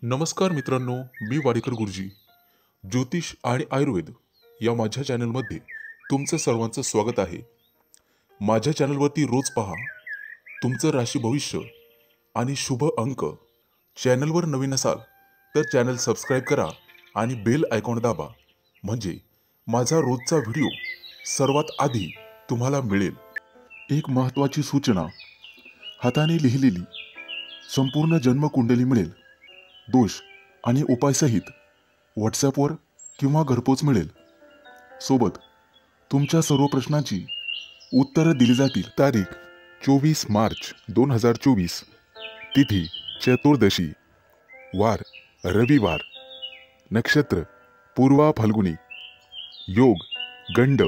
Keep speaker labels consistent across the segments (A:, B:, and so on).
A: नमस्कार मित्रांनो, मी वाडेकर गुरुजी. ज्योतिष आणि आयुर्वेद या माझ्या चॅनलमध्ये तुमचं सर्वांचं स्वागत आहे. माझ्या चॅनलवरती रोज पहा तुमचं राशी भविष्य आणि शुभ अंक. चॅनलवर नवीन असाल तर चॅनल सबस्क्राईब करा आणि बेल आयकॉन दाबा, म्हणजे माझा रोजचा व्हिडिओ सर्वात आधी तुम्हाला मिळेल. एक महत्त्वाची सूचना: हाताने लिहिलेली संपूर्ण जन्मकुंडली मिळेल. दोष आणि उपायसहित व्हॉट्सॲपवर किंवा घरपोच मिळेल. सोबत तुमच्या सर्व प्रश्नांची उत्तरं दिली जातील. तारीख 24 मार्च 2024. तिथी चतुर्दशी. वार रविवार. नक्षत्र पूर्वा फाल्गुनी. योग गंड,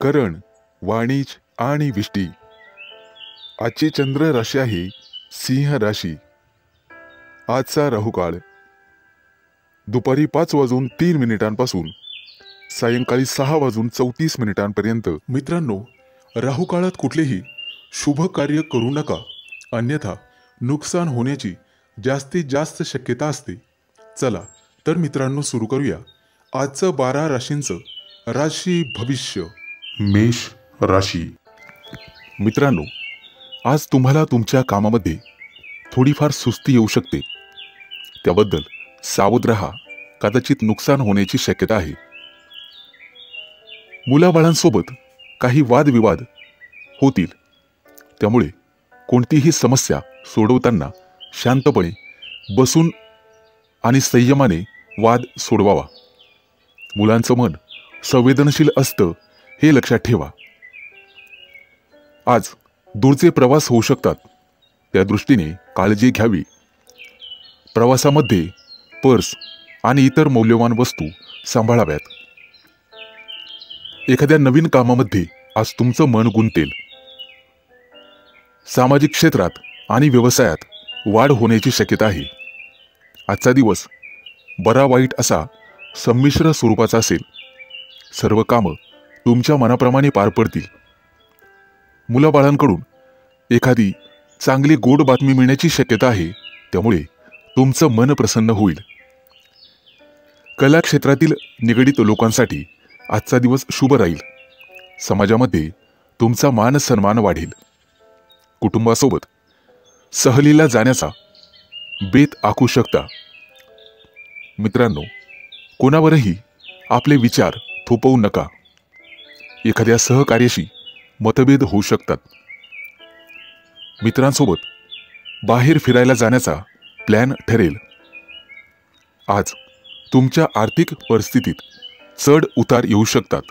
A: करण, वाणिज आणि विष्टी. आजची चंद्र राशी आहे सिंह राशी. आजचा राहुकाळ दुपारी 5:03 सायंकाळी 6:34 मित्रांनो, राहुकाळात कुठलेही शुभ कार्य करू नका, अन्यथा नुकसान होण्याची जास्तीत जास्त शक्यता असते. चला तर मित्रांनो, सुरू करूया आजचं 12 राशींचं राशी भविष्य. मेष राशी. मित्रांनो, आज तुम्हाला तुमच्या कामामध्ये थोडीफार सुस्ती येऊ शकते. त्याबद्दल सावध राहा, कदाचित नुकसान होण्याची शक्यता आहे. मुलाबाळांसोबत काही वादविवाद होतील, त्यामुळे कोणतीही समस्या सोडवताना शांतपणे बसून आणि संयमाने वाद सोडवावा. मुलांचं मन संवेदनशील असतं, हे लक्षात ठेवा. आज दूरचे प्रवास होऊ शकतात, त्या दृष्टीने काळजी घ्यावी. प्रवासामध्ये पर्स आणि इतर मौल्यवान वस्तू सांभाळाव्यात. एखाद्या नवीन कामामध्ये आज तुमचं मन गुंतेल. सामाजिक क्षेत्रात आणि व्यवसायात वाढ होण्याची शक्यता आहे. आजचा दिवस बरा वाईट असा संमिश्र स्वरूपाचा असेल. सर्व कामं तुमच्या मनाप्रमाणे पार पडतील. मुलाबाळांकडून एखादी चांगली गोड बातमी मिळण्याची शक्यता आहे, त्यामुळे तुमचं मन प्रसन्न होईल. कला क्षेत्रातील निगडित लोकांसाठी आजचा दिवस शुभ राहील. समाजामध्ये तुमचा मान सन्मान वाढेल. कुटुंबासोबत सहलीला जाण्याचा बेत आखू शकता. मित्रांनो, कोणावरही आपले विचार थोपवू नका. एखाद्या सहकार्याशी मतभेद होऊ शकतात. मित्रांसोबत बाहेर फिरायला जाण्याचा प्लॅन ठरेल. आज तुमच्या आर्थिक परिस्थितीत चढ उतार येऊ शकतात.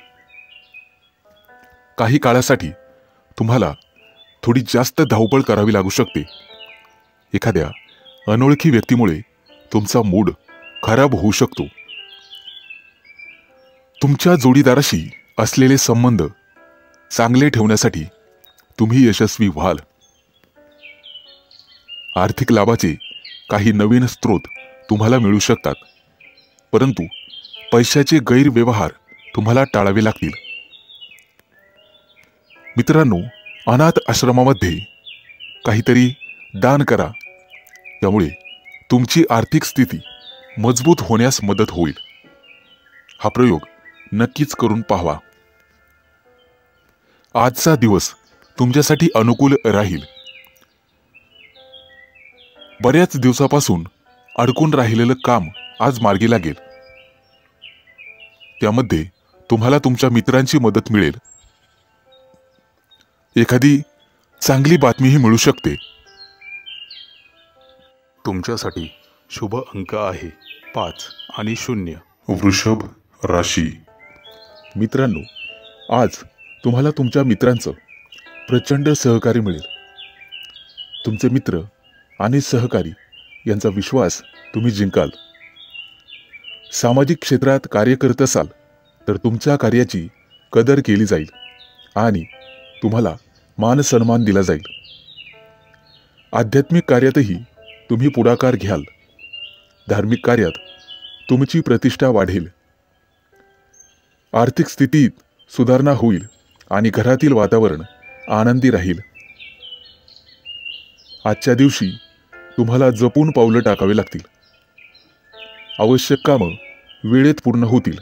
A: काही काळासाठी तुम्हाला थोडी जास्त धावपळ करावी लागू शकते. एखाद्या अनोळखी व्यक्तीमुळे तुमचा मूड खराब होऊ शकतो. तुमच्या जोडीदाराशी असलेले संबंध चांगले ठेवण्यासाठी तुम्ही यशस्वी व्हाल. आर्थिक लाभाचे काही नवीन स्रोत तुम्हाला मिळू शकतात, परंतु पैशाचे गैरव्यवहार तुम्हाला टाळावे लागतील. मित्रांनो, अनाथ आश्रमामध्ये काहीतरी दान करा, त्यामुळे तुमची आर्थिक स्थिती मजबूत होण्यास मदत होईल. हा प्रयोग नक्कीच करून पाहावा. आजचा दिवस तुमच्यासाठी अनुकूल राहील. बऱ्याच दिवसापासून अडकून राहिलेलं काम आज मार्गी लागेल. त्यामध्ये तुम्हाला तुमच्या मित्रांची मदत मिळेल. एखादी चांगली बातमीही मिळू शकते. तुमच्यासाठी शुभ अंक आहे 5 आणि 0. वृषभ राशी. मित्रांनो, आज तुम्हाला तुमच्या मित्रांचं प्रचंड सहकार्य मिळेल. तुमचे मित्र आणि सहकारी यांचा विश्वास तुम्ही जिंकाल. सामाजिक क्षेत्रात कार्य करत असाल तर तुमच्या कार्याची कदर केली जाईल आणि तुम्हाला मान सन्मान दिला जाईल. आध्यात्मिक कार्यातही तुम्ही पुढाकार घ्याल. धार्मिक कार्यात तुमची प्रतिष्ठा वाढेल. आर्थिक स्थितीत सुधारणा होईल आणि घरातील वातावरण आनंदी राहील. आजच्या दिवशी तुम्हाला जपून पावलं टाकावी लागतील. आवश्यक कामं वेळेत पूर्ण होतील.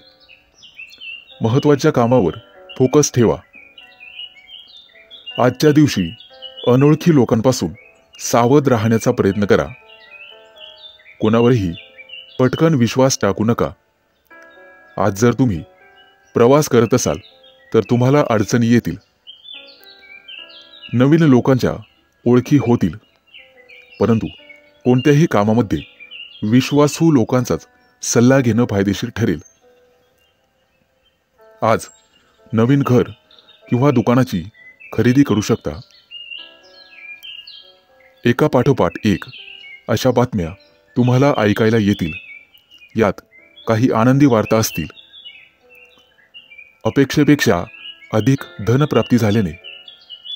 A: महत्त्वाच्या कामावर फोकस ठेवा. आजच्या दिवशी अनोळखी लोकांपासून सावध राहण्याचा प्रयत्न करा. कोणावरही पटकन विश्वास टाकू नका. आज जर तुम्ही प्रवास करत असाल तर तुम्हाला अडचणी येतील. नवीन लोकांच्या ओळखी होतील, परंतु कोणत्याही कामामध्ये विश्वासू लोकांचाच सल्ला घेणं फायदेशीर ठरेल. आज नवीन घर किंवा दुकानाची खरेदी करू शकता. एका पाठोपाठ एक अशा बातम्या तुम्हाला ऐकायला येतील. यात काही आनंदी वार्ता असतील. अपेक्षेपेक्षा अधिक धनप्राप्ती झाल्याने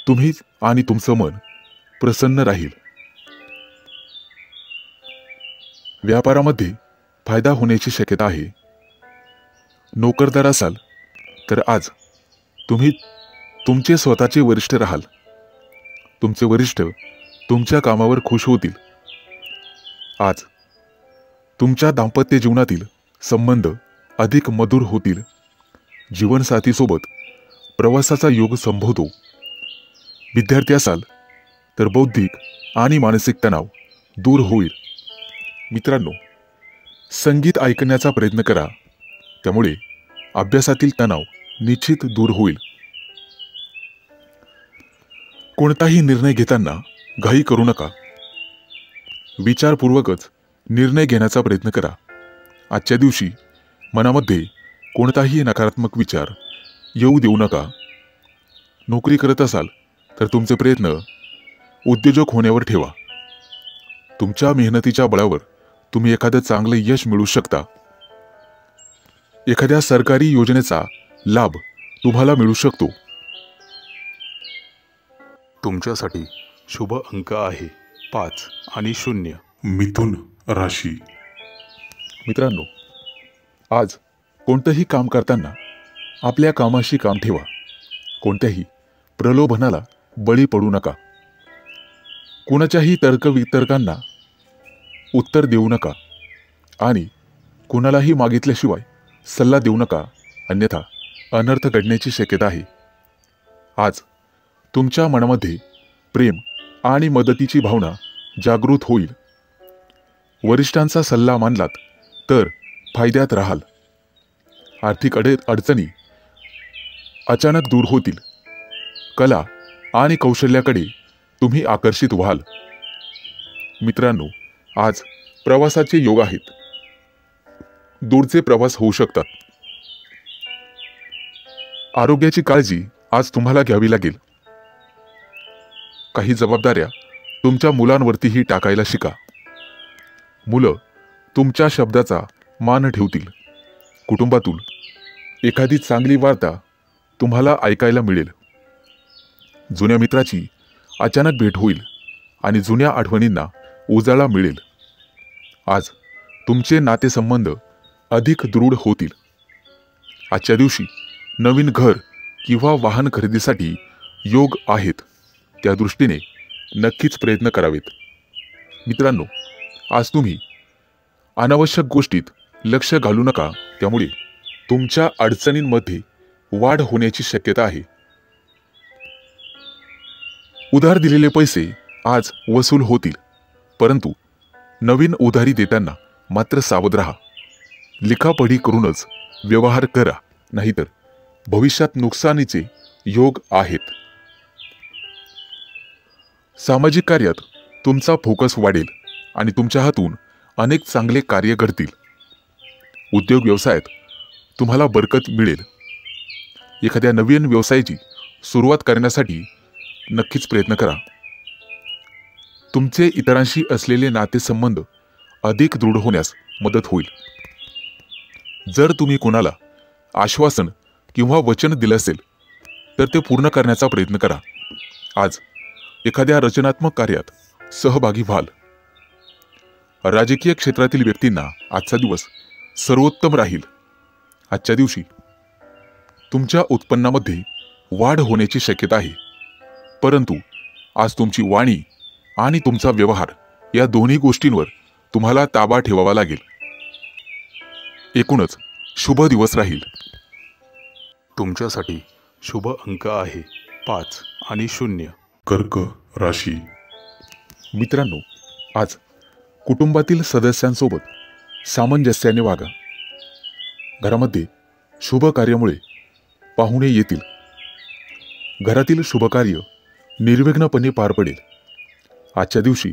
A: तुम्ही आणि तुमचं मन प्रसन्न राहील. व्यापारामध्ये फायदा होण्याची शक्यता आहे. नोकरदार असाल तर आज तुम्ही तुमचे स्वतःचे वरिष्ठ राहाल. तुमचे वरिष्ठ तुमच्या कामावर खुश होतील. आज तुमच्या दाम्पत्य जीवनातील संबंध अधिक मधुर होतील. जीवनसाथीसोबत प्रवासाचा योग संभवतो. विद्यार्थी असाल तर बौद्धिक आणि मानसिक तणाव दूर होईल. मित्रांनो, संगीत ऐकण्याचा प्रयत्न करा. त्यामुळे अभ्यासातील तणाव निश्चित दूर होईल. कोणताही निर्णय घेताना घाई करू नका. विचारपूर्वकच निर्णय घेण्याचा प्रयत्न करा. आजच्या दिवशी मनामध्ये कोणताही नकारात्मक विचार येऊ देऊ नका. नोकरी करत असाल तर तुमचे प्रयत्न उद्योजक होण्यावर ठेवा. तुमच्या मेहनतीच्या बळावर तुम्ही एखादं चांगलं यश मिळवू शकता. एखाद्या सरकारी योजनेचा लाभ तुम्हाला मिळू शकतो. तुमच्यासाठी शुभ अंक आहे 5 आणि 0. मिथुन राशी. मित्रांनो, आज कोणतंही काम करताना आपल्या कामाशी काम ठेवा. कोणत्याही प्रलोभनाला बळी पडू नका. कुणाच्याही तर्कवितर्कांना उत्तर देऊ नका आणि कुणालाही मागितल्याशिवाय सल्ला देऊ नका, अन्यथा अनर्थ घडण्याची शक्यता आहे. आज तुमच्या मनामध्ये प्रेम आणि मदतीची भावना जागृत होईल. वरिष्ठांचा सल्ला मानलात तर फायद्यात राहाल. आर्थिक अडचणी अचानक दूर होतील. कला आणि कौशल्याकडे तुम्ही आकर्षित व्हाल. मित्रांनो, आज प्रवासाचे योग आहेत. दूरचे प्रवास होऊ शकतात. आरोग्याची काळजी आज तुम्हाला घ्यावी लागेल. काही जबाबदाऱ्या तुमच्या मुलांवरतीही टाकायला शिका. मुलं तुमच्या शब्दाचा मान ठेवतील. कुटुंबातून एखादी चांगली वार्ता तुम्हाला ऐकायला मिळेल. जुन्या मित्राची अचानक भेट होईल आणि जुन्या आठवणींना उजाळा मिळेल. आज तुमचे नातेसंबंध अधिक दृढ होतील. आजच्या दिवशी नवीन घर किंवा वाहन खरेदीसाठी योग आहेत. त्या दृष्टीने नक्कीच प्रयत्न करावेत. मित्रांनो, आज तुम्ही अनावश्यक गोष्टीत लक्ष घालू नका. त्यामुळे तुमच्या अडचणींमध्ये वाढ होण्याची शक्यता आहे. उधार दिलेले पैसे आज वसूल होतील, परंतु नवीन उधारी देताना मात्र सावध राहा. लिखापढी करूनच व्यवहार करा, नाहीतर भविष्यात नुकसानीचे योग आहेत. सामाजिक कार्यात तुमचा फोकस वाढेल आणि तुमच्या हातून अनेक चांगले कार्य घडतील. उद्योग व्यवसायात तुम्हाला बरकत मिळेल. एखाद्या नवीन व्यवसायाची सुरुवात करण्यासाठी नक्कीच प्रयत्न करा. तुमचे इतरांशी असलेले नातेसंबंध अधिक दृढ होण्यास मदत होईल. जर तुम्ही कोणाला आश्वासन किंवा वचन दिलं असेल तर ते पूर्ण करण्याचा प्रयत्न करा. आज एखाद्या रचनात्मक कार्यात सहभागी व्हाल. राजकीय क्षेत्रातील व्यक्तींना आजचा दिवस सर्वोत्तम राहील. आजच्या दिवशी तुमच्या उत्पन्नामध्ये वाढ होण्याची शक्यता आहे, परंतु आज तुमची वाणी आणि तुमचा व्यवहार या दोन्ही गोष्टींवर तुम्हाला ताबा ठेवावा लागेल. एकूणच शुभ दिवस राहील. तुमच्यासाठी शुभ अंक आहे 5 आणि 0. कर्क राशी. मित्रांनो, आज कुटुंबातील सदस्यांसोबत सामंजस्याने वागा. घरामध्ये शुभ कार्यामुळे पाहुणे येतील. घरातील शुभकार्य निर्विघ्नपणे पार पडेल. आजच्या दिवशी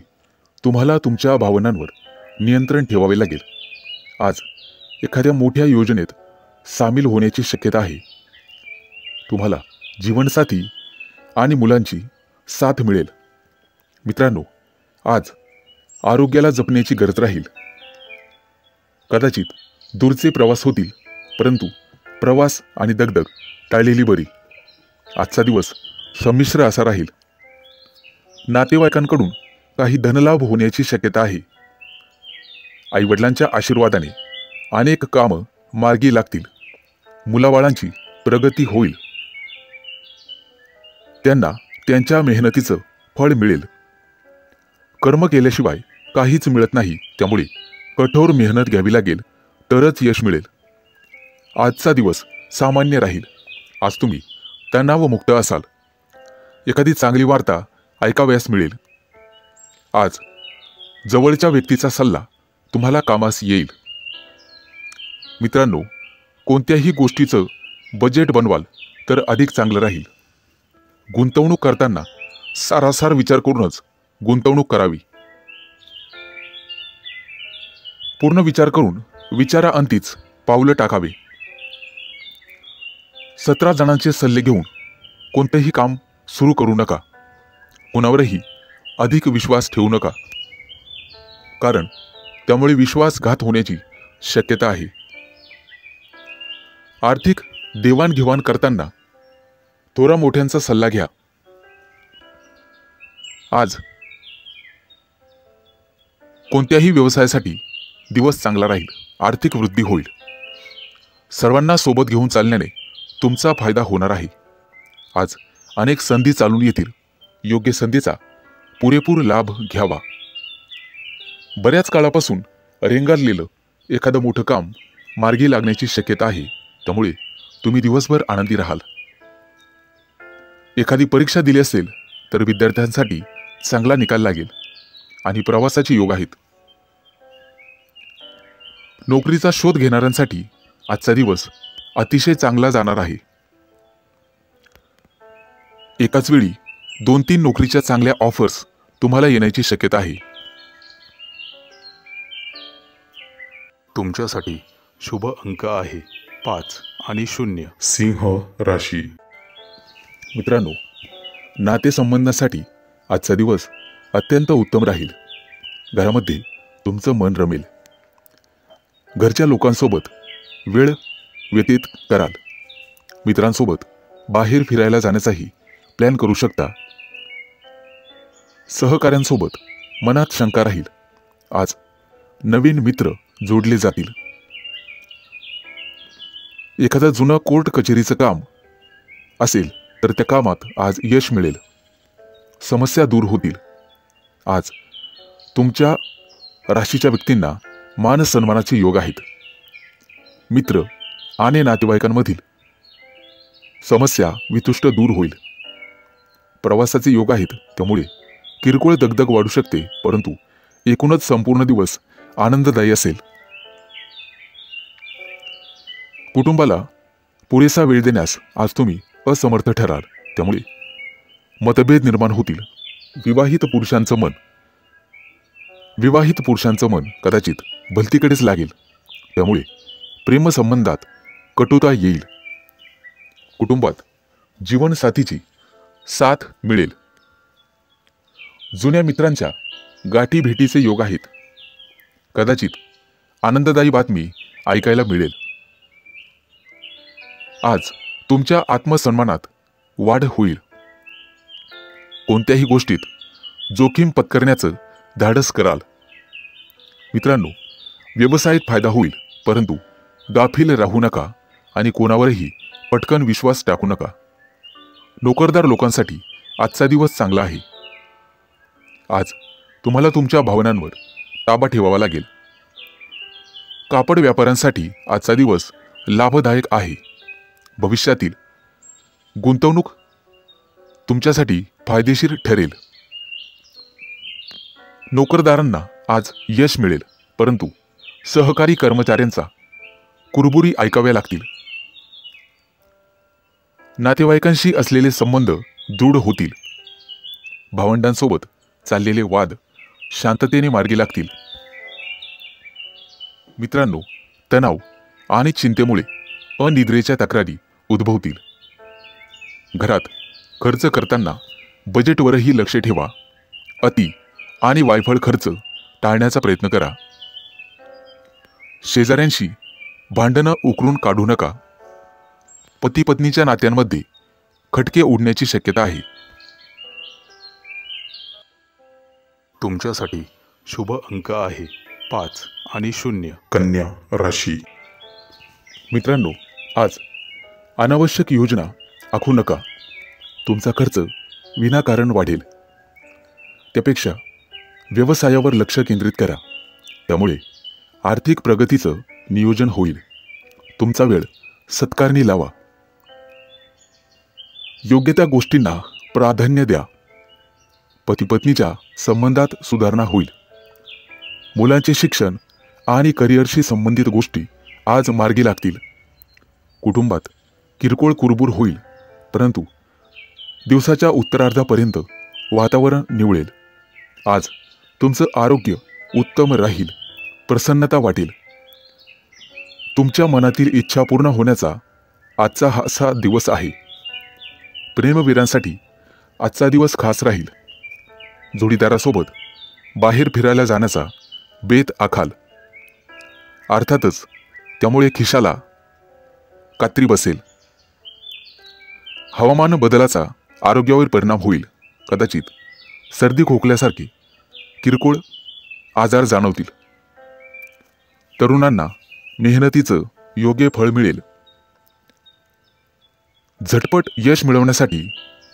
A: तुम्हाला तुमच्या भावनांवर नियंत्रण ठेवावे लागेल. आज एखाद्या मोठ्या योजनेत सामील होण्याची शक्यता आहे. तुम्हाला जीवनसाथी आणि मुलांची साथ मिळेल. मित्रांनो, आज आरोग्याला जपण्याची गरज राहील. कदाचित दूरचे प्रवास होतील, परंतु प्रवास आणि दगदग टाळलेली बरी. आजचा दिवस संमिश्र असा राहील. नातेवाईकांकडून काही धनलाभ होण्याची शक्यता आहे. आईवडिलांच्या आशीर्वादाने अनेक कामं मार्गी लागतील. मुलाबाळांची प्रगती होईल. त्यांना त्यांच्या मेहनतीचं फळ मिळेल. कर्म केल्याशिवाय काहीच मिळत नाही, त्यामुळे कठोर मेहनत घ्यावी लागेल तरच यश मिळेल. आजचा दिवस सामान्य राहील. आज तुम्ही तणावमुक्त असाल. एखादी चांगली वार्ता ऐकावयास मिळेल. आज जवळच्या व्यक्तीचा सल्ला तुम्हाला कामास येईल. मित्रांनो, कोणत्याही गोष्टीचं बजेट बनवाल तर अधिक चांगलं राहील. गुंतवणूक करताना सारासार विचार करूनच गुंतवणूक करावी. पूर्ण विचार करून विचाराअंतीच पावलं टाकावे. 17 जणांचे सल्ले घेऊन कोणतेही काम सुरू करू नका. कोणावरही अधिक विश्वास ठेवू नका, कारण त्यामुळे विश्वासघात होण्याची शक्यता आहे. आर्थिक देवाणघेवाण करताना थोरा मोठ्यांचा सल्ला घ्या. आज कोणत्याही व्यवसायासाठी दिवस चांगला राहील. आर्थिक वृद्धी होईल. सर्वांना सोबत घेऊन चालण्याने तुमचा फायदा होणार आहे. आज अनेक संधी चालून येतील. योग्य संधीचा पुरेपूर लाभ घ्यावा. बऱ्याच काळापासून रेंगाळलेलं एखादं मोठं काम मार्गी लागण्याची शक्यता आहे, त्यामुळे तुम्ही दिवसभर आनंदी राहाल. एखादी परीक्षा दिली असेल तर विद्यार्थ्यांसाठी चांगला निकाल लागेल आणि प्रवासाचे योग आहेत. नोकरीचा शोध घेणाऱ्यांसाठी आजचा दिवस अतिशय चांगला जाणार आहे. एकाच वेळी 2-3 नोकरीच्या चांगल्या ऑफर्स तुम्हाला येण्याची शक्यता आहे. तुमच्यासाठी शुभ अंक आहे 5 आणि 0. सिंह राशी. मित्रांनो, नातेसंबंधासाठी आजचा दिवस अत्यंत उत्तम राहील. घरामध्ये तुमचं मन रमेल. घरच्या लोकांसोबत वेळ व्यतीत कराल. मित्रांसोबत बाहेर फिरायला जाण्याचाही प्लॅन करू शकता. सहकाऱ्यांसोबत मनात शंका राहील. आज नवीन मित्र जोडले जातील. एखादं जुनं कोर्ट कचेरीचं काम असेल तर त्या कामात आज यश मिळेल. समस्या दूर होतील. आज तुमच्या राशीच्या व्यक्तींना मान सन्मानाचे योग आहेत. मित्र आणि नातेवाईकांमधील समस्या वितुष्ट दूर होईल. प्रवासाचे योग आहेत, त्यामुळे किरकोळ दगदग वाढू शकते, परंतु एकूणच संपूर्ण दिवस आनंददायी असेल. कुटुंबाला पुरेसा वेळ देण्यास आज तुम्ही असमर्थ ठराल, त्यामुळे मतभेद निर्माण होतील. विवाहित पुरुषांचं मन कदाचित भलतीकडेच लागेल, त्यामुळे प्रेमसंबंधात कटुता येईल. कुटुंबात जीवनसाथीची साथ मिळेल. जुन्या मित्रांच्या गाठी भेटीचे योग आहेत. कदाचित आनंददायी बातमी ऐकायला मिळेल. आज तुमच्या आत्मसन्मानात वाढ होईल. कोणत्याही गोष्टीत जोखीम पत्करण्याचं धाडस कराल. मित्रांनो, व्यवसायात फायदा होईल, परंतु गाफील राहू नका आणि कोणावरही पटकन विश्वास टाकू नका. नोकरदार लोकांसाठी आजचा दिवस चांगला आहे. आज तुम्हाला तुमच्या भावनांवर ताबा ठेवावा लागेल. कापड व्यापाऱ्यांसाठी आजचा दिवस लाभदायक आहे. भविष्यातील गुंतवणूक तुमच्यासाठी फायदेशीर ठरेल. नोकरदारांना आज यश मिळेल, परंतु सहकारी कर्मचाऱ्यांचा कुरबुरी ऐकाव्या लागतील. नातेवाईकांशी असलेले संबंध दृढ होतील. भावंडांसोबत चाललेले वाद शांततेने मार्गी लागतील. मित्रांनो, तणाव आणि चिंतेमुळे अनिद्रेच्या तक्रारी उद्भवतील. घरात खर्च करताना बजेटवरही लक्ष ठेवा. अति आणि वायफळ खर्च टाळण्याचा प्रयत्न करा. शेजाऱ्यांशी भांडणं उकरून काढू नका. पती पत्नीच्या नात्यांमध्ये खटके उडण्याची शक्यता आहे. तुमच्यासाठी शुभ अंक आहे 5 आणि 0. कन्या राशी. मित्रांनो, आज अनावश्यक योजना आखू नका. तुमचा खर्च विनाकारण वाढेल. त्यापेक्षा व्यवसायावर लक्ष केंद्रित करा. त्यामुळे आर्थिक प्रगतीचं नियोजन होईल. तुमचा वेळ सत्कारणी लावा. योग्य त्या गोष्टींना प्राधान्य द्या. पती-पत्नीच्या संबंधात सुधारणा होईल. मुलांचे शिक्षण आणि करिअरशी संबंधित गोष्टी आज मार्गी लागतील. कुटुंबात किरकोळ कुरबूर होईल, परंतु दिवसाच्या उत्तरार्धापर्यंत वातावरण निवळेल. आज तुमचं आरोग्य उत्तम राहील. प्रसन्नता वाटेल. तुमच्या मनातील इच्छा पूर्ण होण्याचा आजचा हा दिवस आहे. प्रेमवीरांसाठी आजचा दिवस खास राहील. जोडीदारासोबत बाहेर फिरायला जाण्याचा बेत आखाल. अर्थातच त्यामुळे खिशाला कात्री बसेल. हवामान बदलाचा आरोग्यावर परिणाम होईल. कदाचित सर्दी खोकल्यासारखे किरकोळ आजार जाणवतील. तरुणांना मेहनतीचं योग्य फळ मिळेल. झटपट यश मिळवण्यासाठी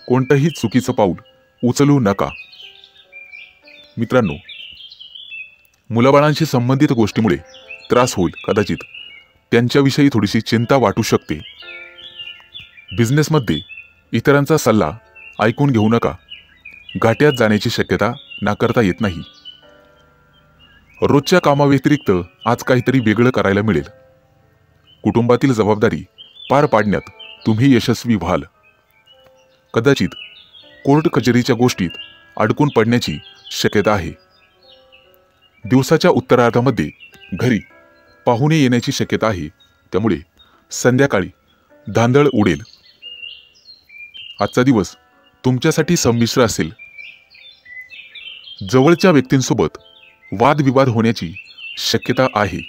A: कोणतंही चुकीचं पाऊल उचलू नका. मित्रांनो, मुलाबाळांशी संबंधित गोष्टीमुळे त्रास होईल. कदाचित त्यांच्याविषयी थोडीशी चिंता वाटू शकते. बिझनेसमध्ये इतरांचा सल्ला ऐकून घेऊ नका. घाट्यात जाण्याची शक्यता नाकारता येत नाही. रोजच्या कामाव्यतिरिक्त आज काहीतरी वेगळं करायला मिळेल. कुटुंबातील जबाबदारी पार पाडण्यात तुम्ही यशस्वी व्हाल. कदाचित कोर्ट कचेरीच्या गोष्टीत अडकून पडण्याची शक्यता आहे. दिवसाच्या उत्तरार्धामध्ये घरी पाहुणे येण्याची शक्यता आहे. त्यामुळे संध्याकाळी धांदळ उडेल. आजचा दिवस तुमच्यासाठी संमिश्र असेल. जवळच्या व्यक्तींसोबत वादविवाद होण्याची शक्यता आहे.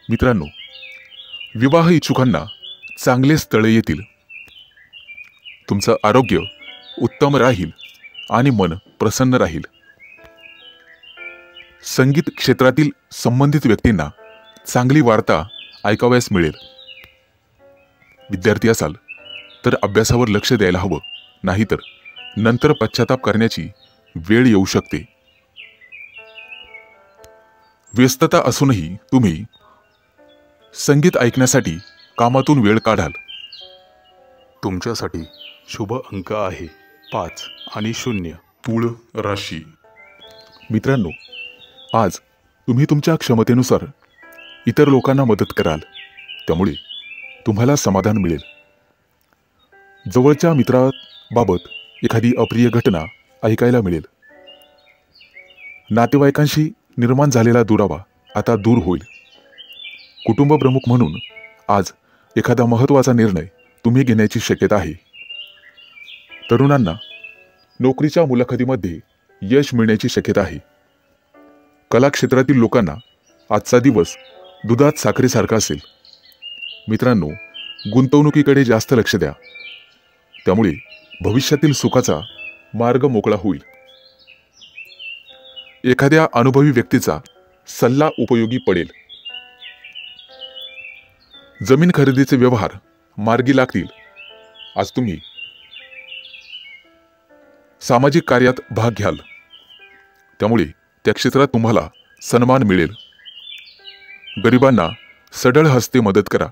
A: मित्रांनो, विवाह इच्छुकांना चांगले स्थळ येतील. तुमचं आरोग्य उत्तम राहील आणि मन प्रसन्न राहील. संगीत क्षेत्रातील संबंधित व्यक्तींना चांगली वार्ता ऐकावयास मिळेल. विद्यार्थी असाल तर अभ्यासावर लक्ष द्यायला हवं, नाहीतर नंतर पश्चाताप करण्याची वेळ येऊ शकते. व्यस्तता असूनही तुम्ही संगीत ऐकण्यासाठी कामातून वेळ काढाल. तुमच्यासाठी शुभ अंक आहे 5 आणि 0. तुळ राशी. मित्रांनो, आज तुम्ही तुमच्या क्षमतेनुसार इतर लोकांना मदत कराल. त्यामुळे तुम्हाला समाधान मिळेल. जवळच्या मित्राबाबत एखादी अप्रिय घटना ऐकायला मिळेल. नातेवाईकांशी निर्माण झालेला दुरावा आता दूर होईल. कुटुंब प्रमुख म्हणून आज एखादा महत्त्वाचा निर्णय तुम्ही घेण्याची शक्यता आहे. तरुणांना नोकरीच्या मुलाखतीमध्ये यश मिळण्याची शक्यता आहे. कला क्षेत्रातील लोकांना आजचा दिवस दुधात साखरेसारखा असेल. मित्रांनो, गुंतवणुकीकडे जास्त लक्ष द्या. त्यामुळे भविष्यातील सुखाचा मार्ग मोकळा होईल. एखाद्या अनुभवी व्यक्तीचा सल्ला उपयोगी पडेल. जमीन खरेदीचे व्यवहार मार्गी लागतील. आज तुम्ही सामाजिक कार्यात भाग घ्याल. त्यामुळे त्या क्षेत्रात तुम्हाला सन्मान मिळेल. गरिबांना सढळ हस्ते मदत करा.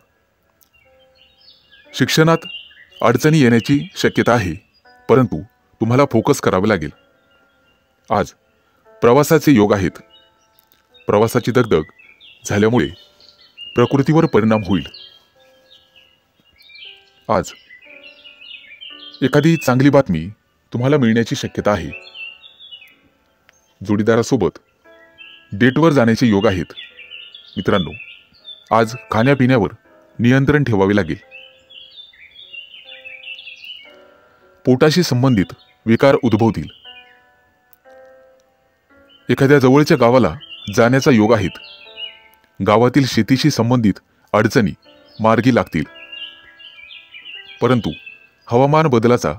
A: शिक्षणात अडचणी येण्याची शक्यता आहे, परंतु तुम्हाला फोकस करावे लागेल. आज प्रवासाचे योग आहेत. प्रवासाची दगदग झाल्यामुळे प्रकृतीवर परिणाम होईल. आज एखादी चांगली बातमी तुम्हाला मिळण्याची शक्यता आहे. जोडीदारासोबत डेटवर जाण्याचे योग आहेत. मित्रांनो, आज खाण्यापिण्यावर नियंत्रण ठेवावे लागेल. पोटाशी संबंधित विकार उद्भवतील. एखाद्या जवळच्या गावाला जाण्याचा योग आहेत. गावातील शेतीशी संबंधित अडचणी मार्गी लागतील, परंतु हवामान बदलाचा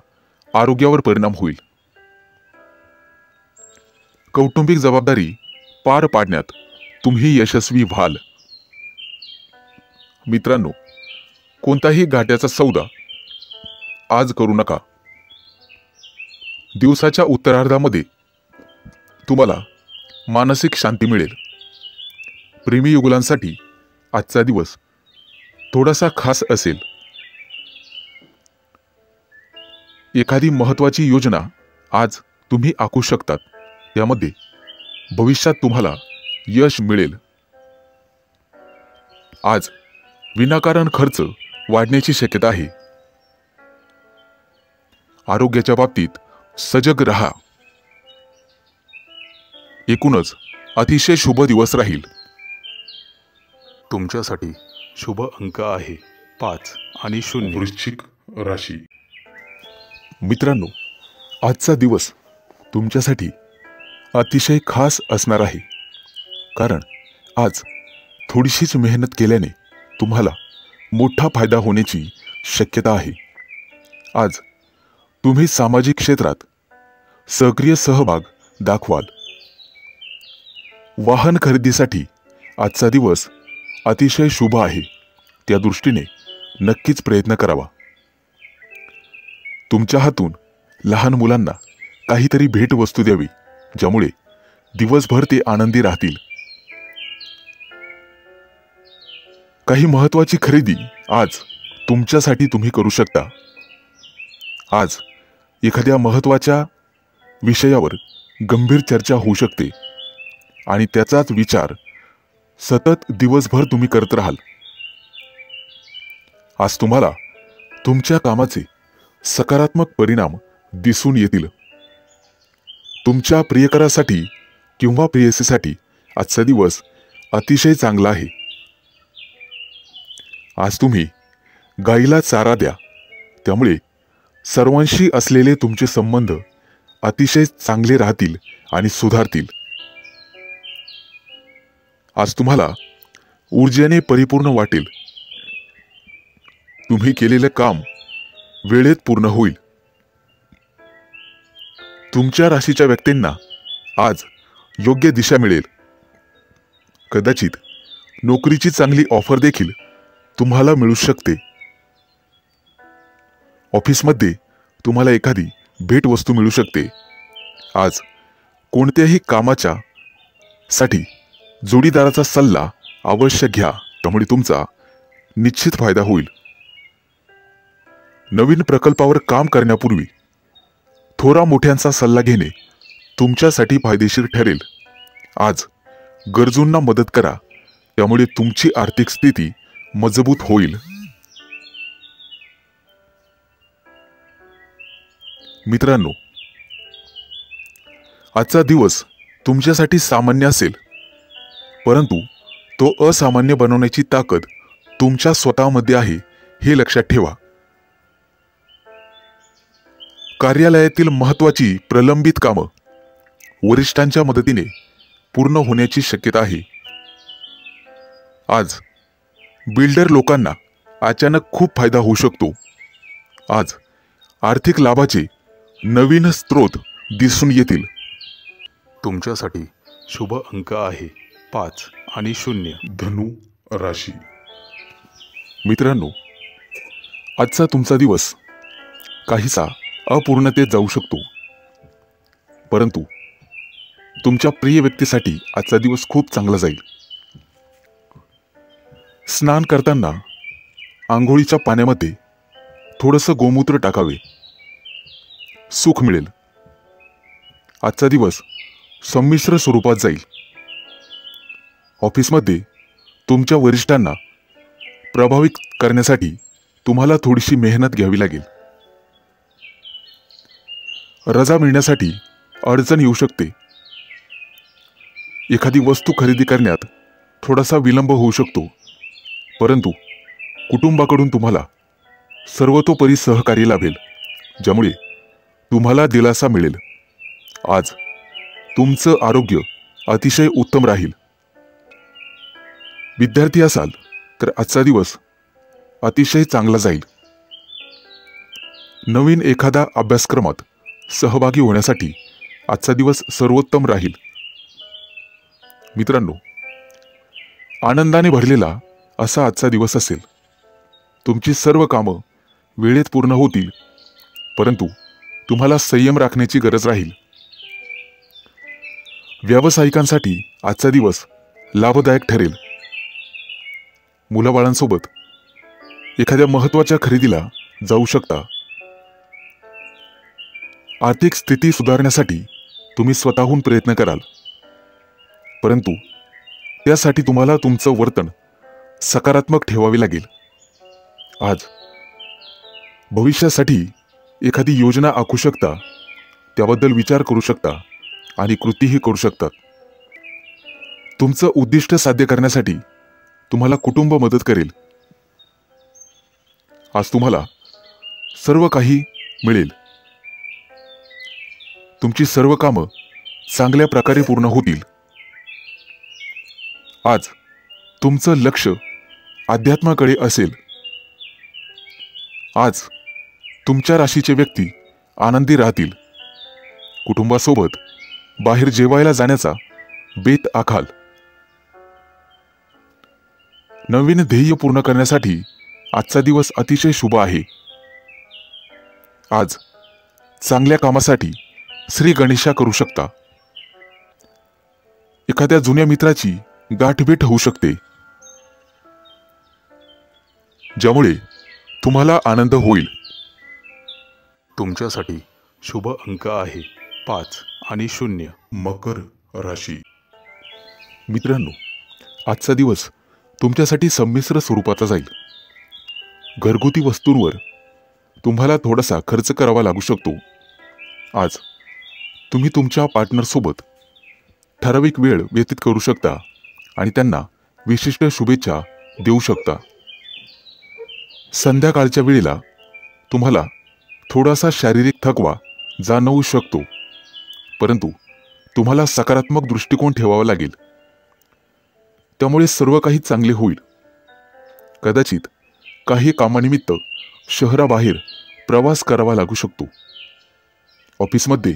A: आरोग्यावर परिणाम होईल. कौटुंबिक जबाबदारी पार पाडण्यात तुम्ही यशस्वी व्हाल. मित्रांनो, कोणताही घाट्याचा सौदा आज करू नका. दिवसाच्या उत्तरार्धामध्ये तुम्हाला मानसिक शांती मिळेल. प्रेमी युगुलांसाठी आजचा दिवस थोडासा खास असेल. एखादी महत्त्वाची योजना आज तुम्ही आखू शकतात. यामध्ये भविष्यात तुम्हाला यश मिळेल. आज विनाकारण खर्च वाढण्याची शक्यता आहे. आरोग्याच्या बाबतीत सजग रहा. एकूणच अतिशय शुभ दिवस राहील. तुमच्यासाठी शुभ अंक आहे 5 आणि 0. वृश्चिक राशी. मित्रांनो, आजचा दिवस तुमच्यासाठी अतिशय खास असणार आहे. कारण आज थोडीशीच मेहनत केल्याने तुम्हाला मोठा फायदा होण्याची शक्यता आहे. आज तुम्ही सामाजिक क्षेत्रात सक्रिय सहभाग दाखवाल. वाहन खरेदीसाठी आजचा दिवस अतिशय शुभ आहे. त्या दृष्टीने नक्कीच प्रयत्न करावा. तुमच्या हातून लहान मुलांना काहीतरी भेटवस्तू द्यावी, ज्यामुळे दिवसभर ते आनंदी राहतील. काही महत्त्वाची खरेदी आज तुमच्यासाठी तुम्ही करू शकता. आज एखाद्या महत्त्वाच्या विषयावर गंभीर चर्चा होऊ शकते आणि त्याचाच विचार सतत दिवसभर तुम्ही करत राहाल. आज तुम्हाला तुमच्या कामाचे सकारात्मक परिणाम दिसून येतील. तुमच्या प्रियकरासाठी किंवा प्रेयसीसाठी आजचा दिवस अतिशय चांगला आहे. आज तुम्ही गाईला चारा द्या, त्यामुळे सर्वांशी असलेले तुमचे संबंध अतिशय चांगले राहतील आणि सुधारतील. आज तुम्हाला ऊर्जेने परिपूर्ण वाटेल. तुम्ही केलेले काम वेळेत पूर्ण होईल. तुमच्या राशीच्या व्यक्तींना आज योग्य दिशा मिळेल. कदाचित नोकरीची चांगली ऑफर देखील तुम्हाला मिळू शकते. ऑफिसमध्ये तुम्हाला एखादी भेटवस्तू मिळू शकते. आज कोणत्याही कामाच्या साठी जोडीदाराचा सल्ला अवश्य घ्या, त्यामुळे तुमचा निश्चित फायदा होईल. नवीन प्रकल्पावर काम करण्यापूर्वी थोरा मोठ्यांचा सल्ला घेणे तुमच्यासाठी फायदेशीर ठरेल. आज गरजूंना मदत करा, त्यामुळे तुमची आर्थिक स्थिती मजबूत होईल. मित्रांनो, आजचा दिवस तुमच्यासाठी सामान्य असेल, परंतु तो असामान्य बनवण्याची ताकद तुमच्या स्वतःमध्ये आहे, हे लक्षात ठेवा. कार्यालयातील महत्त्वाची प्रलंबित कामं वरिष्ठांच्या मदतीने पूर्ण होण्याची शक्यता आहे. आज बिल्डर लोकांना अचानक खूप फायदा होऊ शकतो. आज आर्थिक लाभाचे नवीन स्रोत दिसून येतील. तुमच्यासाठी शुभ अंक आहे 5 आणि 0. धनु राशी. मित्रांनो, आजचा तुमचा दिवस काहीसा अपूर्णतेत जाऊ शकतो, परंतु तुमच्या प्रिय व्यक्तीसाठी आजचा दिवस खूप चांगला जाईल. स्नान करताना आंघोळीच्या पाण्यामध्ये थोडंसं गोमूत्र टाकावे. सुख मिळेल. आजचा दिवस संमिश्र स्वरूपात जाईल. ऑफिसमध्ये तुमच्या वरिष्ठांना प्रभावित करण्यासाठी तुम्हाला थोडीशी मेहनत घ्यावी लागेल. रजा मिळण्यासाठी अडचण येऊ शकते. एखादी वस्तू खरेदी करण्यात थोडासा विलंब होऊ शकतो, परंतु कुटुंबाकडून तुम्हाला सर्वतोपरी सहकार्य लाभेल, ज्यामुळे तुम्हाला दिलासा मिळेल. आज तुमचं आरोग्य अतिशय उत्तम राहील. विद्यार्थी असाल तर आजचा दिवस अतिशय चांगला जाईल. नवीन एखादा अभ्यासक्रमात सहभागी होण्यासाठी आजचा दिवस सर्वोत्तम राहील. मित्रांनो, आनंदाने भरलेला असा आजचा दिवस असेल. तुमची सर्व कामं वेळेत पूर्ण होतील, परंतु तुम्हाला संयम राखण्याची गरज राहील. व्यावसायिकांसाठी आजचा दिवस लाभदायक ठरेल. मुलाबाळांसोबत एखाद्या महत्त्वाच्या खरेदीला जाऊ शकता. आर्थिक स्थिती सुधारण्यासाठी तुम्ही स्वतःहून प्रयत्न कराल, परंतु त्यासाठी तुम्हाला तुमचं वर्तन सकारात्मक ठेवावे लागेल. आज भविष्यासाठी एखादी योजना आखू शकता, त्याबद्दल विचार करू शकता आणि कृतीही करू शकता. तुमचं उद्दिष्ट साध्य करण्यासाठी तुम्हाला कुटुंब मदत करेल. आज तुम्हाला सर्व काही मिळेल. तुमची सर्व कामं चांगल्या प्रकारे पूर्ण होतील. आज तुमचं लक्ष अध्यात्माकडे असेल. आज तुमच्या राशीचे व्यक्ती आनंदी राहतील. कुटुंबासोबत बाहेर जेवायला जाण्याचा बेत आखाल. नवीन ध्येय पूर्ण करण्यासाठी आजचा दिवस अतिशय शुभ आहे. आज चांगल्या कामासाठी श्री गणेशा करू शकता. एखाद्या जुन्या मित्राची गाठभेट होऊ शकते, ज्यामुळे तुम्हाला आनंद होईल. तुमच्यासाठी शुभ अंक आहे 5 आणि 0. मकर राशी. मित्रांनो, आजचा दिवस तुमच्यासाठी संमिश्र स्वरूपाचा जाईल. घरगुती वस्तूंवर तुम्हाला थोडासा खर्च करावा लागू शकतो. आज तुम्ही तुमच्या पार्टनरसोबत ठराविक वेळ व्यतीत करू शकता आणि त्यांना विशिष्ट शुभेच्छा देऊ शकता. संध्याकाळच्या वेळेला तुम्हाला थोडासा शारीरिक थकवा जाणवू शकतो, परंतु तुम्हाला सकारात्मक दृष्टिकोन ठेवावा लागेल. त्यामुळे सर्व काही चांगले होईल. कदाचित काही कामानिमित्त शहराबाहेर प्रवास करावा लागू शकतो. ऑफिसमध्ये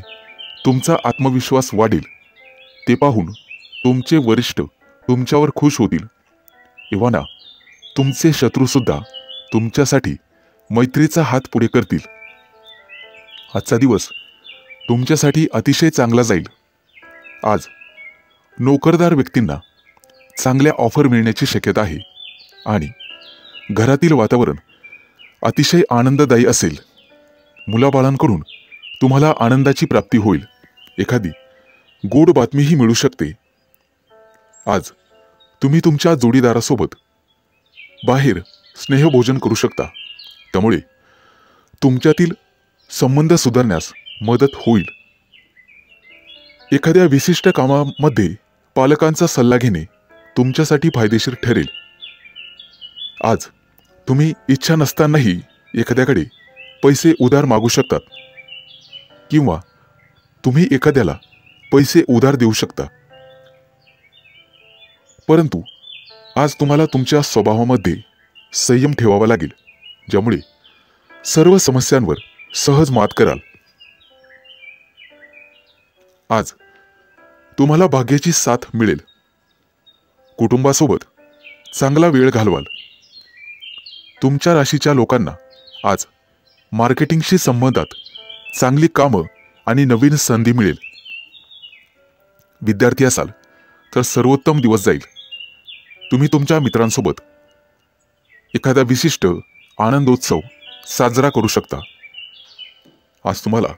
A: तुमचा आत्मविश्वास वाढेल. ते पाहून तुमचे वरिष्ठ तुमच्यावर खुश होतील. इव्हाना तुमचे शत्रूसुद्धा तुमच्यासाठी मैत्रीचा हात पुढे करतील. आजचा दिवस तुमच्यासाठी अतिशय चांगला जाईल. आज नोकरदार व्यक्तींना चांगल्या ऑफर मिळण्याची शक्यता आहे आणि घरातील वातावरण अतिशय आनंददायी असेल. मुलाबाळांकडून तुम्हाला आनंदाची प्राप्ती होईल. एखादी गोड बातमीही मिळू शकते. आज तुम्ही तुमच्या जोडीदारासोबत बाहेर स्नेहभोजन करू शकता. त्यामुळे तुमच्यातील संबंध सुधारण्यास मदत होईल. एखाद्या विशिष्ट कामामध्ये पालकांचा सल्ला घेणे तुमच्यासाठी फायदेशीर ठरेल. आज तुम्ही इच्छा नसतानाही एखाद्याकडे पैसे उधार मागू शकतात किंवा तुम्ही एखाद्याला पैसे उधार देऊ शकता. परंतु आज तुम्हाला तुमच्या स्वभावामध्ये संयम ठेवावा लागेल, ज्यामुळे सर्व समस्यांवर सहज मात कराल. आज तुम्हाला भाग्याची साथ मिळेल. कुटुंबासोबत चांगला वेळ घालवाल. तुमच्या राशीच्या लोकांना आज मार्केटिंगशी संबंधात चांगली कामं आणि नवीन संधी मिळेल. विद्यार्थी असाल तर सर्वोत्तम दिवस जाईल. तुम्ही तुमच्या मित्रांसोबत एखादा विशिष्ट आनंदोत्सव साजरा करू शकता. आज तुम्हाला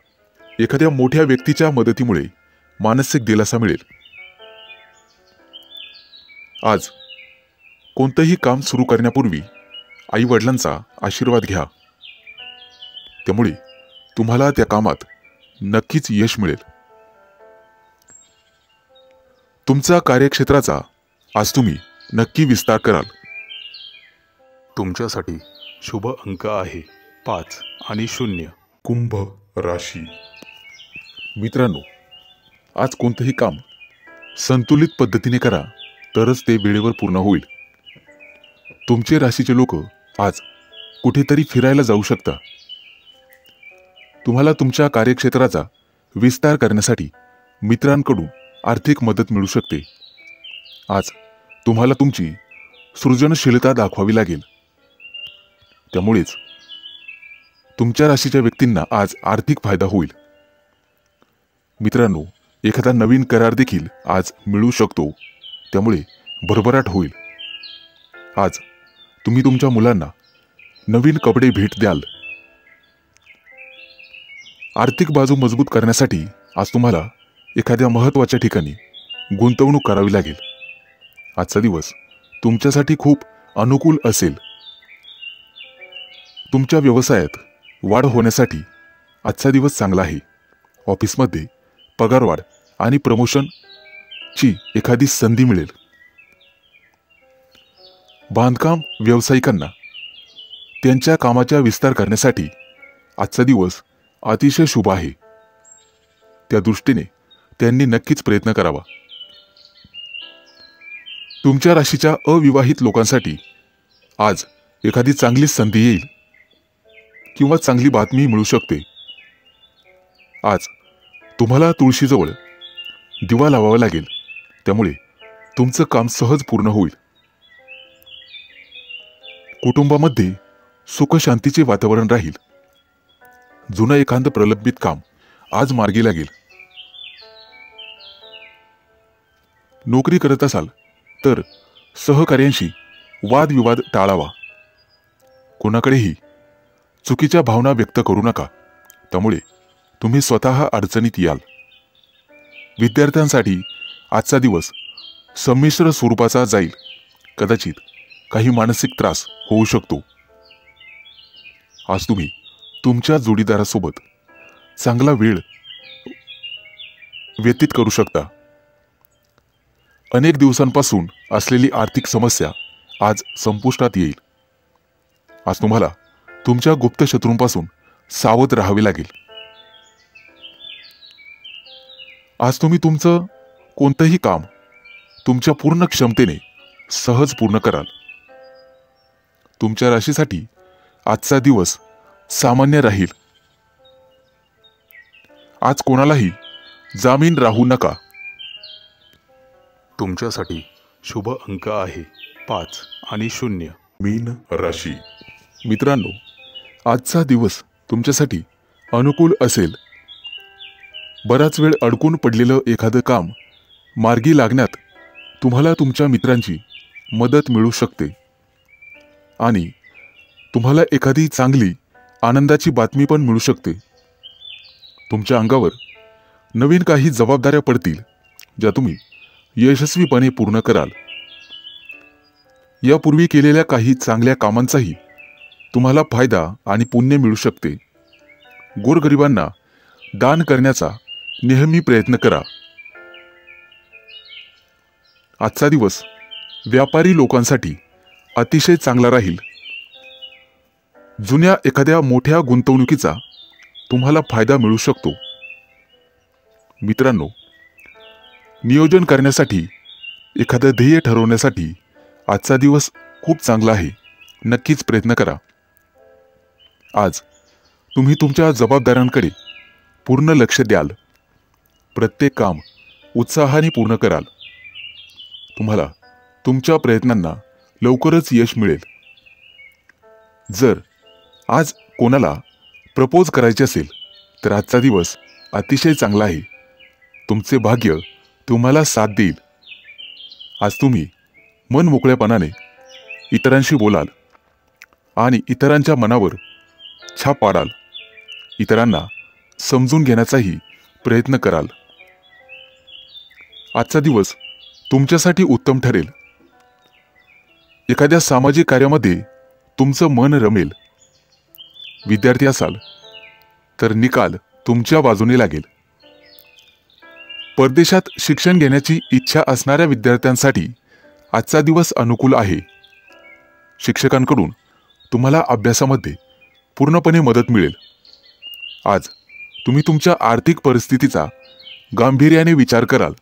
A: एखाद्या मोठ्या व्यक्तीच्या मदतीमुळे मानसिक दिलासा मिळेल. आज कोणतेही काम सुरू करण्यापूर्वी आई वडिलांचा आशीर्वाद घ्या. त्यामुळे तुम्हाला त्या कामात नक्कीच यश मिळेल. तुमचा कार्यक्षेत्राचा आज तुम्ही नक्की विस्तार कराल. तुमच्यासाठी शुभ अंक आहे 5 आणि 0. कुंभ राशी. मित्रांनो, आज कोणतेही काम संतुलित पद्धतीने करा तरच ते वेळेवर पूर्ण होईल. तुमचे राशीचे लोक आज कुठेतरी फिरायला जाऊ शकता. तुम्हाला तुमच्या कार्यक्षेत्राचा विस्तार करण्यासाठी मित्रांकडून आर्थिक मदत मिळू शकते. आज तुम्हाला तुमची सृजनशीलता दाखवावी लागेल. त्यामुळेच तुमच्या राशीच्या व्यक्तींना आज आर्थिक फायदा होईल. मित्रांनो, एखादा नवीन करार देखील आज मिळू शकतो. त्यामुळे भरभराट होईल. आज तुम्ही तुमच्या मुलांना नवीन कपडे भेट द्याल. आर्थिक बाजू मजबूत करण्यासाठी आज तुम्हाला एखाद्या महत्त्वाच्या ठिकाणी गुंतवणूक करावी लागेल. आजचा दिवस तुमच्यासाठी खूप अनुकूल असेल. तुमच्या व्यवसायात वाढ होण्यासाठी आजचा दिवस चांगला आहे. ऑफिसमध्ये पगारवाढ आणि प्रमोशनची एखादी संधी मिळेल. बांधकाम व्यावसायिकांना त्यांच्या कामाचा विस्तार करण्यासाठी आजचा दिवस अतिशय शुभ आहे. त्या दृष्टीने त्यांनी नक्कीच प्रयत्न करावा. तुमच्या राशीच्या अविवाहित लोकांसाठी आज एखादी चांगली संधी येईल किंवा चांगली बातमी मिळू शकते. आज तुम्हाला तुळशीजवळ दिवा लावावा लागेल. त्यामुळे तुमचं काम सहज पूर्ण होईल. कुटुंबामध्ये सुखशांतीचे वातावरण राहील. जुनं एखादं प्रलंबित काम आज मार्गी लागेल. नोकरी करत असाल तर सहकार्यांशी वादविवाद टाळावा. कोणाकडेही चुकीच्या भावना व्यक्त करू नका. त्यामुळे तुम्ही स्वतः अडचणीत याल. विद्यार्थ्यांसाठी आजचा दिवस संमिश्र स्वरूपाचा जाईल. कदाचित काही मानसिक त्रास होऊ शकतो. आज तुम्ही तुमच्या जोडीदारासोबत चांगला वेळ व्यतीत करू शकता. अनेक दिवसांपासून असलेली आर्थिक समस्या आज संपुष्टात येईल. आज तुम्हाला तुमच्या गुप्त शत्रूंपासून सावध राहावे लागेल. आज तुम्ही तुमचं कोणतंही काम तुमच्या पूर्ण क्षमतेने सहज पूर्ण कराल. तुमच्या राशीसाठी आजचा दिवस सामान्य राहील. आज कोणालाही जामीन राहू नका. तुमच्यासाठी शुभ अंक आहे 5 आणि 0. मीन राशी. मित्रांनो, आजचा दिवस तुमच्यासाठी अनुकूल असेल. बराच वेळ अडकून पडलेलं एखादं काम मार्गी लागण्यात तुम्हाला तुमच्या मित्रांची मदत मिळू शकते आणि तुम्हाला एखादी चांगली आनंदाची बातमी पण मिळू शकते. तुमच्या अंगावर नवीन काही जबाबदाऱ्या पडतील ज्या तुम्ही यशस्वीपणे पूर्ण कराल. यापूर्वी केलेल्या काही चांगल्या कामांचाही तुम्हाला फायदा आणि पुण्य मिळू शकते. गोरगरिबांना दान करण्याचा नेहमी प्रयत्न करा. आजचा दिवस व्यापारी लोकांसाठी अतिशय चांगला राहील. जुन्या एखाद्या मोठ्या गुंतवणुकीचा तुम्हाला फायदा मिळू शकतो. मित्रांनो, नियोजन करण्यासाठी एखादं ध्येय ठरवण्यासाठी आजचा दिवस खूप चांगला आहे. नक्कीच प्रयत्न करा. आज तुम्ही तुमच्या जबाबदाऱ्यांकडे पूर्ण लक्ष द्याल. प्रत्येक काम उत्साहाने पूर्ण कराल. तुम्हाला तुमच्या प्रयत्नांना लवकरच यश मिळेल. जर आज कोणाला प्रपोज करायचे असेल तर आजचा दिवस अतिशय चांगला आहे. तुमचे भाग्य तुम्हाला साथ देईल. आज तुम्ही मन मोकळेपणाने इतरांशी बोलाल आणि इतरांच्या मनावर छाप पाडाल. इतरांना समजून घेण्याचाही प्रयत्न कराल. आजचा दिवस तुमच्यासाठी उत्तम ठरेल. एखाद्या सामाजिक कार्यामध्ये तुमचं मन रमेल. विद्यार्थी असाल तर निकाल तुमच्या बाजूने लागेल. परदेशात शिक्षण घेण्याची इच्छा असणाऱ्या विद्यार्थ्यांसाठी आजचा दिवस अनुकूल आहे. शिक्षकांकडून तुम्हाला अभ्यासामध्ये पूर्णपणे मदत मिळेल. आज तुम्ही तुमच्या आर्थिक परिस्थितीचा गांभीर्याने विचार कराल.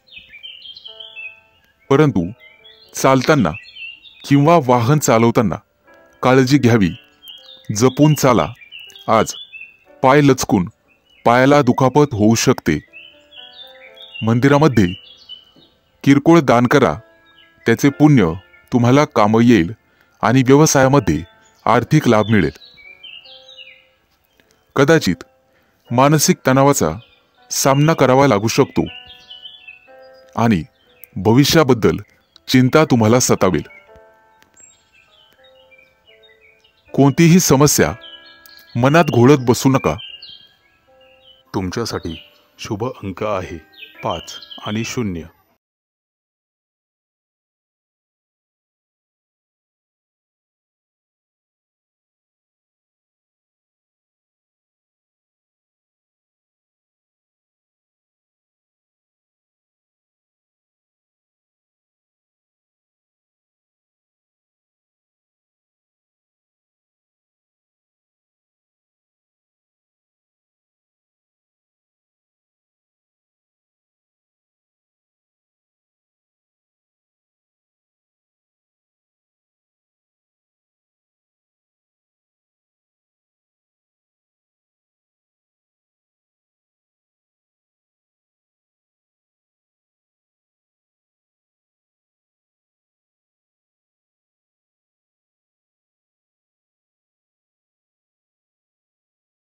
A: परंतु चालताना किंवा वाहन चालवताना काळजी घ्यावी. जपून चाला. आज पाय लचकून पायाला दुखापत होऊ शकते. मंदिरामध्ये किरकोळ दान करा. त्याचे पुण्य तुम्हाला कामं येईल आणि व्यवसायामध्ये आर्थिक लाभ मिळेल. कदाचित मानसिक तणावाचा सामना करावा लागू शकतो आणि भविष्याबद्दल चिंता तुम्हाला सतावेल. कोणतीही समस्या मनात घोळत बसू नका. तुमच्यासाठी शुभ अंक आहे 5 आणि 0.